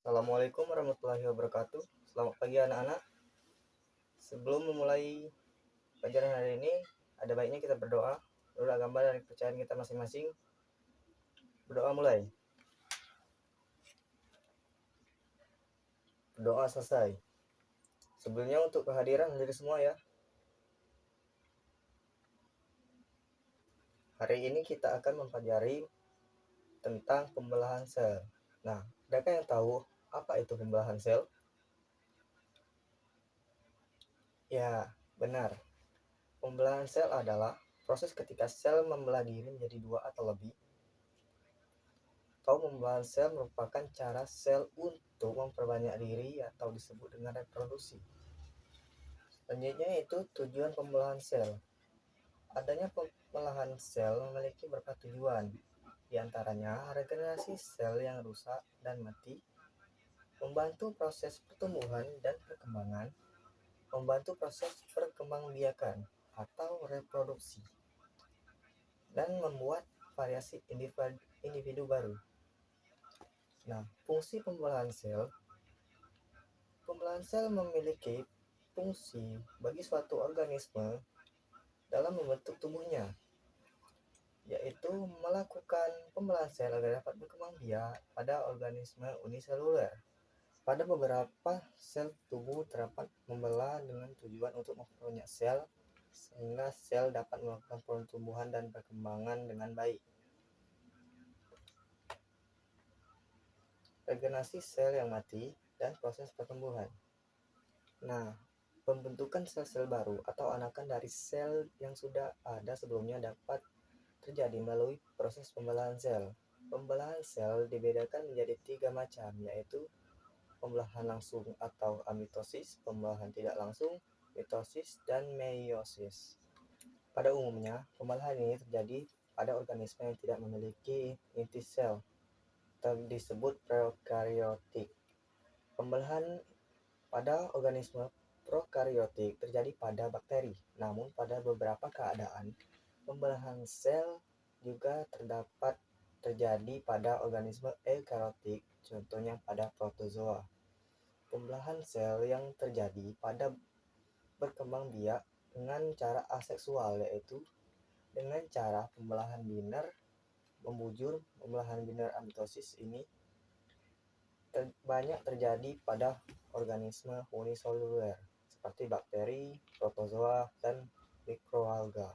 Assalamualaikum warahmatullahi wabarakatuh. Selamat pagi anak-anak. Sebelum memulai pelajaran hari ini, ada baiknya kita berdoa. Menurut gambar dari kepercayaan kita masing-masing. Berdoa mulai. Berdoa selesai. Sebelumnya untuk kehadiran dari semua ya. Hari ini kita akan mempelajari tentang pembelahan sel. Nah, adakah yang tahu apa itu pembelahan sel? Ya, benar. Pembelahan sel adalah proses ketika sel membelah diri menjadi dua atau lebih. Atau pembelahan sel merupakan cara sel untuk memperbanyak diri atau disebut dengan reproduksi. Selanjutnya itu tujuan pembelahan sel. Adanya pembelahan sel memiliki beberapa tujuan, di antaranya regenerasi sel yang rusak dan mati, membantu proses pertumbuhan dan perkembangan, membantu proses perkembangbiakan atau reproduksi, dan membuat variasi individu baru. Nah, fungsi pembelahan sel memiliki fungsi bagi suatu organisme dalam membentuk tubuhnya, yaitu melakukan pembelahan sel agar dapat berkembang biak pada organisme uniseluler. Pada beberapa sel tubuh terdapat membelah dengan tujuan untuk memperbanyak sel, sehingga sel dapat melakukan pertumbuhan dan perkembangan dengan baik. Regenerasi sel yang mati dan proses pertumbuhan. Nah, pembentukan sel-sel baru atau anakan dari sel yang sudah ada sebelumnya dapat terjadi melalui proses pembelahan sel. Pembelahan sel dibedakan menjadi 3 macam, yaitu pembelahan langsung atau amitosis, pembelahan tidak langsung, mitosis, dan meiosis. Pada umumnya, pembelahan ini terjadi pada organisme yang tidak memiliki inti sel, atau disebut prokariotik. Pembelahan pada organisme prokariotik terjadi pada bakteri, namun pada beberapa keadaan, pembelahan sel juga terdapat terjadi pada organisme eukariotik, contohnya pada protozoa. Pembelahan sel yang terjadi pada berkembang biak dengan cara aseksual, yaitu dengan cara pembelahan biner membujur. Pembelahan biner amitosis ini banyak terjadi pada organisme uniseluler seperti bakteri, protozoa, dan mikroalga.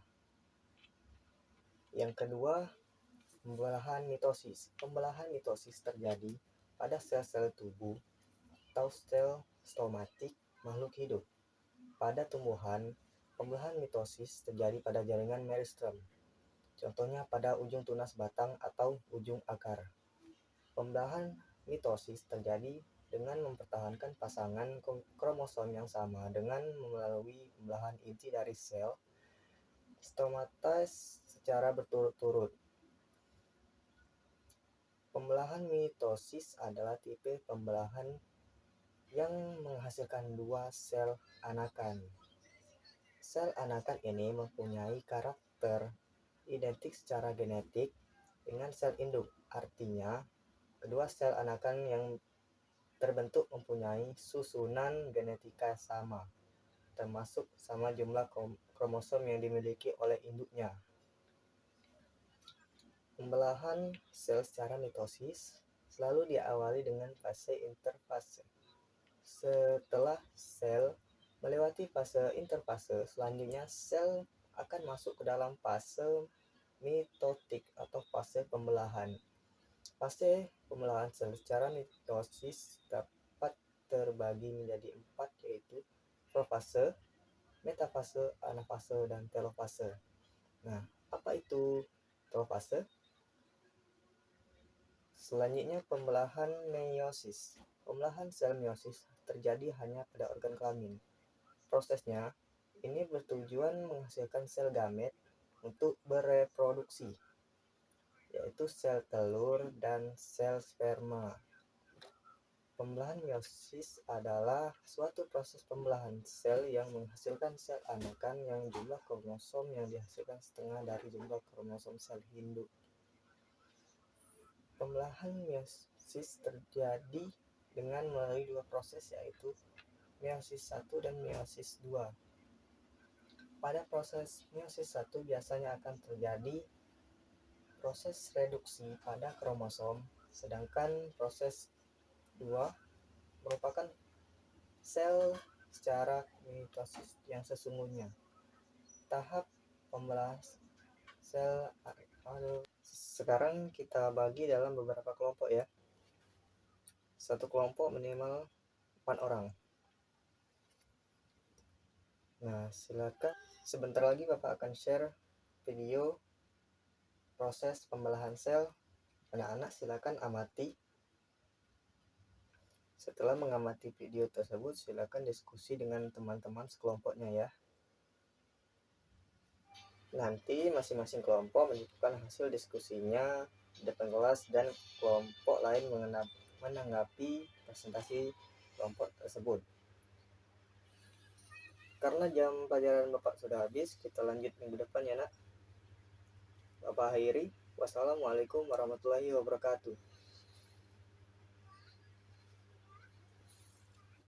Yang kedua, pembelahan mitosis. Pembelahan mitosis terjadi pada sel-sel tubuh atau sel stomatik makhluk hidup. Pada tumbuhan, pembelahan mitosis terjadi pada jaringan meristem, contohnya pada ujung tunas batang atau ujung akar. Pembelahan mitosis terjadi dengan mempertahankan pasangan kromosom yang sama dengan melalui pembelahan inti dari sel stomatas secara berturut-turut. Pembelahan mitosis adalah tipe pembelahan yang menghasilkan dua sel anakan. Sel anakan ini mempunyai karakter identik secara genetik dengan sel induk. Artinya, kedua sel anakan yang terbentuk mempunyai susunan genetika sama, termasuk sama jumlah kromosom yang dimiliki oleh induknya. Pembelahan sel secara mitosis selalu diawali dengan fase interfase. Setelah sel melewati fase interfase, selanjutnya sel akan masuk ke dalam fase mitotik atau fase pembelahan. Fase pembelahan sel secara mitosis dapat terbagi menjadi 4, yaitu profase, metafase, anafase, dan telofase. Nah, apa itu telofase? Selanjutnya pembelahan meiosis. Pembelahan sel meiosis terjadi hanya pada organ kelamin. Prosesnya ini bertujuan menghasilkan sel gamet untuk bereproduksi, yaitu sel telur dan sel sperma. Pembelahan meiosis adalah suatu proses pembelahan sel yang menghasilkan sel anakan yang jumlah kromosom yang dihasilkan setengah dari jumlah kromosom sel induk. Pembelahan meiosis terjadi dengan melalui dua proses, yaitu meiosis 1 dan meiosis 2. Pada proses meiosis 1 biasanya akan terjadi proses reduksi pada kromosom, sedangkan proses 2 merupakan sel secara mitosis yang sesungguhnya. Tahap pembelahan sel. Sekarang kita bagi dalam beberapa kelompok ya. Satu kelompok minimal 4 orang. Nah, silakan. Sebentar lagi Bapak akan share video proses pembelahan sel. Anak-anak silakan amati. Setelah mengamati video tersebut, silakan diskusi dengan teman-teman sekelompoknya ya. Nanti masing-masing kelompok menunjukkan hasil diskusinya di depan kelas dan kelompok lain menanggapi presentasi kelompok tersebut. Karena jam pelajaran Bapak sudah habis, kita lanjut minggu depan ya nak. Bapak akhiri. Wassalamualaikum warahmatullahi wabarakatuh.